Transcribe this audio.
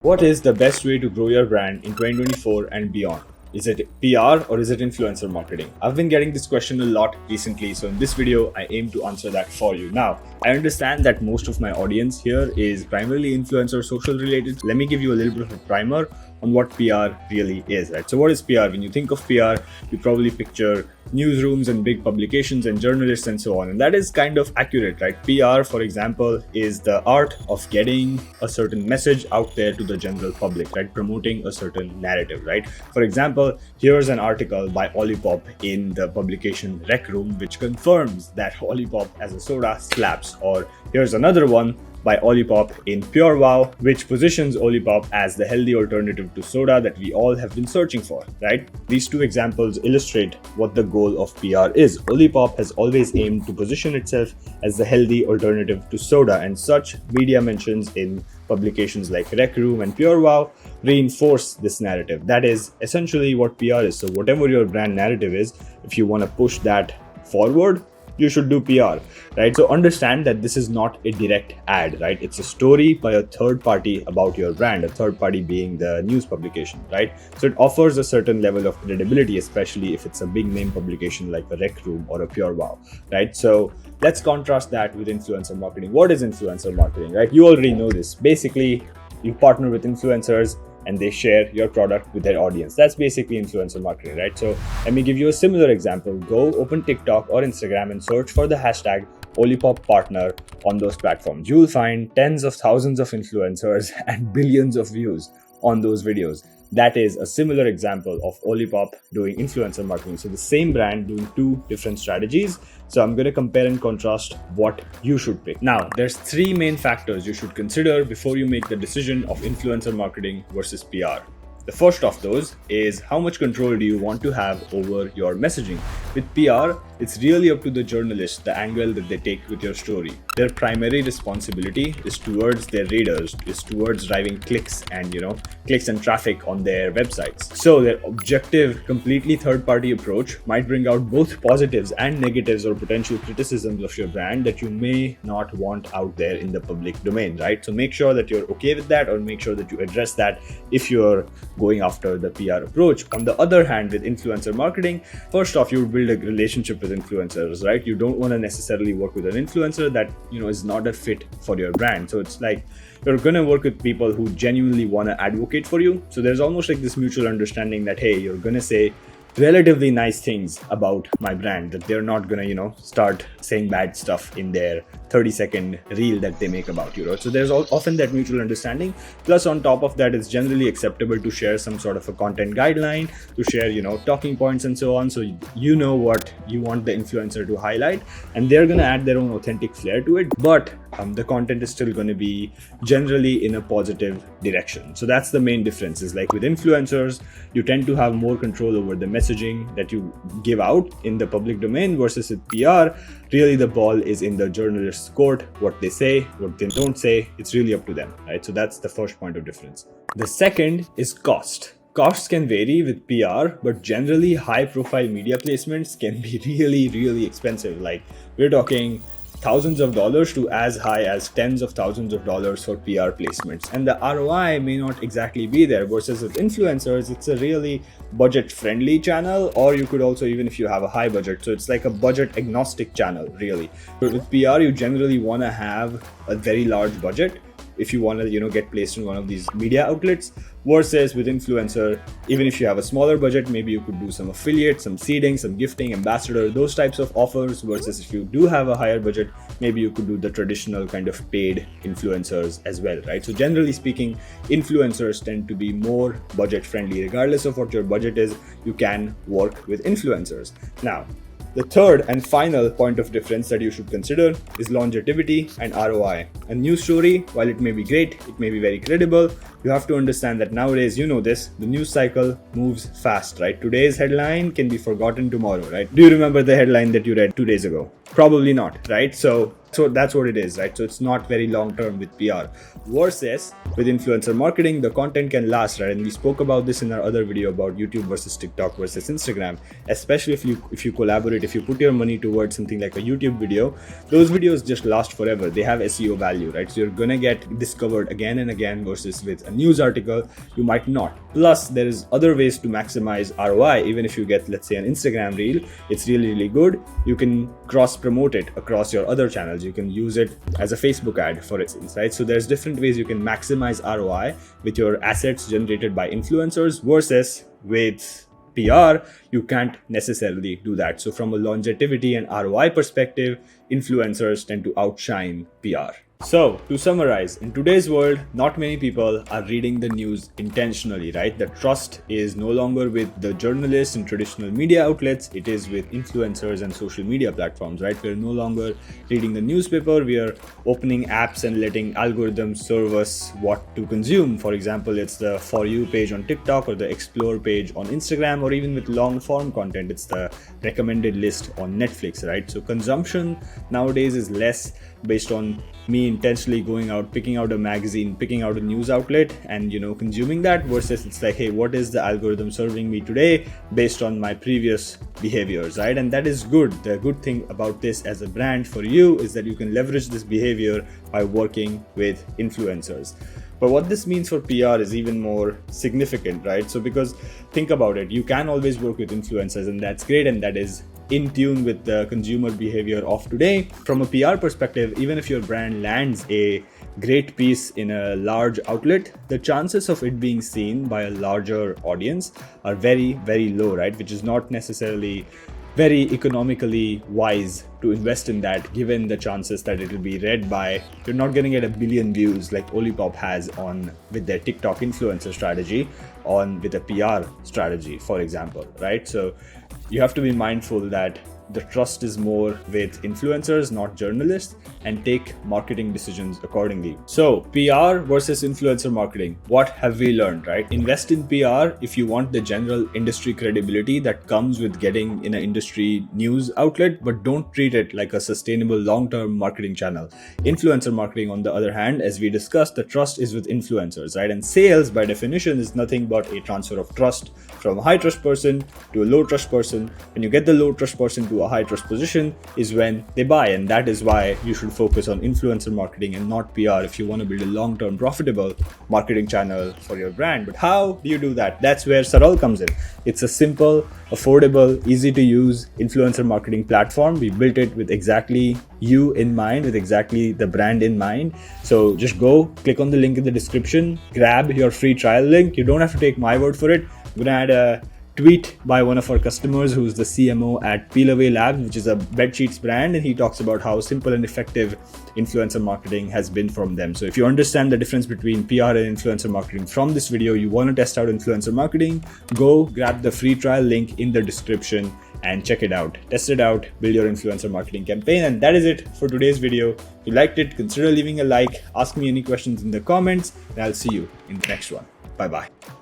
What is the best way to grow your brand in 2024 and beyond? Is it PR or is it influencer marketing? I've been getting this question a lot recently, so in this video, I aim to answer that for you. Now, I understand that most of my audience here is primarily influencer social related. Let me give you a little bit of a primer on what PR really is, right? So what is PR? When you think of PR, you probably picture newsrooms and big publications and journalists and so on. And that is kind of accurate, right? PR, for example, is the art of getting a certain message out there to the general public, right? Promoting a certain narrative, right? For example, here's an article by Olipop in the publication Rec Room, which confirms that Olipop as a soda slaps. Or here's another one by Olipop in Pure Wow, which positions Olipop as the healthy alternative to soda that we all have been searching for, right? These two examples illustrate what the goal of PR is. Olipop has always aimed to position itself as the healthy alternative to soda, and such media mentions in publications like Rec Room and Pure Wow reinforce this narrative. That is essentially what PR is. So whatever your brand narrative is, if you want to push that forward, you should do PR, right? So understand that this is not a direct ad, right? It's a story by a third party about your brand, a third party being the news publication, right? So it offers a certain level of credibility, especially if it's a big name publication like a Rec Room or a Pure Wow, right? So let's contrast that with influencer marketing. What is influencer marketing, right? You already know this. Basically, you partner with influencers and they share your product with their audience. That's basically influencer marketing, right? So let me give you a similar example. Go open TikTok or Instagram and search for the hashtag Olipop partner on those platforms. You'll find tens of thousands of influencers and billions of views on those videos. That is a similar example of Olipop doing influencer marketing. So the same brand doing two different strategies. So I'm going to compare and contrast what you should pick. Now, there's three main factors you should consider before you make the decision of influencer marketing versus PR. The first of those is how much control do you want to have over your messaging? With PR, it's really up to the journalist, the angle that they take with your story. Their primary responsibility is towards their readers, is towards driving clicks and clicks and traffic on their websites. So their objective, completely third-party approach might bring out both positives and negatives or potential criticisms of your brand that you may not want out there in the public domain, right? So make sure that you're okay with that, or make sure that you address that if you're going after the PR approach. On the other hand, with influencer marketing, first off, you build a relationship with influencers, right? You don't want to necessarily work with an influencer that is not a fit for your brand. So it's like you're going to work with people who genuinely want to advocate for you. So there's almost like this mutual understanding that, hey, you're going to say relatively nice things about my brand, that they're not gonna start saying bad stuff in their 30-second reel that they make about you. So there's often that mutual understanding. Plus, on top of that, it's generally acceptable to share some sort of a content guideline, to share talking points and so on, so you know what you want the influencer to highlight, and they're gonna add their own authentic flair to it, but the content is still going to be generally in a positive direction. So that's the main difference. Is like with influencers, you tend to have more control over the messaging that you give out in the public domain, versus with PR, really the ball is in the journalist's court. What they say, what they don't say, it's really up to them, right? So that's the first point of difference. The second is cost. Costs can vary with PR, but generally high profile media placements can be really, really expensive. Like we're talking thousands of dollars to as high as tens of thousands of dollars for PR placements. And the ROI may not exactly be there, versus with influencers, it's a really budget friendly channel, or you could also, even if you have a high budget, so it's like a budget agnostic channel really. But with PR, you generally want to have a very large budget if you want to get placed in one of these media outlets, versus with influencer, even if you have a smaller budget, maybe you could do some affiliate, some seeding, some gifting, ambassador, those types of offers, versus if you do have a higher budget, maybe you could do the traditional kind of paid influencers as well, right? So generally speaking, influencers tend to be more budget friendly. Regardless of what your budget is, you can work with influencers. Now, the third and final point of difference that you should consider is longevity and ROI. A news story, while it may be great, it may be very credible, you have to understand that nowadays, the news cycle moves fast, right? Today's headline can be forgotten tomorrow, right? Do you remember the headline that you read 2 days ago? Probably not, right? So that's what it is, right? So it's not very long term with PR. Versus with influencer marketing, the content can last, right? And we spoke about this in our other video about YouTube versus TikTok versus Instagram. Especially if you collaborate, if you put your money towards something like a YouTube video, those videos just last forever. They have SEO value, right? So you're gonna get discovered again and again, versus with a news article, you might not. Plus, there is other ways to maximize ROI. Even if you get, let's say, an Instagram reel, it's really good. You can cross promote it across your other channels. You can use it as a Facebook ad, for instance, right? So there's different ways you can maximize ROI with your assets generated by influencers, versus with PR, you can't necessarily do that. So from a longevity and ROI perspective, influencers tend to outshine PR. So, to summarize, in today's world, not many people are reading the news intentionally, right? The trust is no longer with the journalists and traditional media outlets, it is with influencers and social media platforms, right? We're no longer reading the newspaper, we are opening apps and letting algorithms serve us what to consume. For example, it's the For You page on TikTok or the Explore page on Instagram, or even with long form content, it's the recommended list on Netflix, right? So consumption nowadays is less based on me intentionally going out, picking out a magazine, picking out a news outlet and consuming that, versus it's like, hey, what is the algorithm serving me today based on my previous behaviors, right? And that is good. The good thing about this as a brand for you is that you can leverage this behavior by working with influencers. But what this means for PR is even more significant, right? So because think about it, you can always work with influencers, and that's great, and that is in tune with the consumer behavior of today. From a PR perspective, even if your brand lands a great piece in a large outlet, the chances of it being seen by a larger audience are very low, right? Which is not necessarily very economically wise to invest in that, given the chances that it will be read by, you're not going to get 1 billion views like Olipop has on with their TikTok influencer strategy on with a PR strategy, for example, right? So you have to be mindful that the trust is more with influencers, not journalists, and take marketing decisions accordingly. So PR versus influencer marketing. What have we learned, right? Invest in PR if you want the general industry credibility that comes with getting in an industry news outlet, but don't treat it like a sustainable long-term marketing channel. Influencer marketing, on the other hand, as we discussed, the trust is with influencers, right? And sales by definition is nothing but a transfer of trust from a high trust person to a low trust person. When you get the low trust person to a high trust position is when they buy, and that is why you should focus on influencer marketing and not PR if you want to build a long-term profitable marketing channel for your brand. But how do you do that? That's where Saral comes in. It's a simple, affordable, easy to use influencer marketing platform. We built it with exactly you in mind, with exactly the brand in mind. So just go click on the link in the description, grab your free trial link. You don't have to take my word for it. I'm gonna add a tweet by one of our customers who's the CMO at Peel Away Labs, which is a bedsheets brand, and he talks about how simple and effective influencer marketing has been from them. So if you understand the difference between PR and influencer marketing from this video, you want to test out influencer marketing, go grab the free trial link in the description and check it out. Test it out, build your influencer marketing campaign. And that is it for today's video. If you liked it, consider leaving a like, ask me any questions in the comments, and I'll see you in the next one. Bye-bye.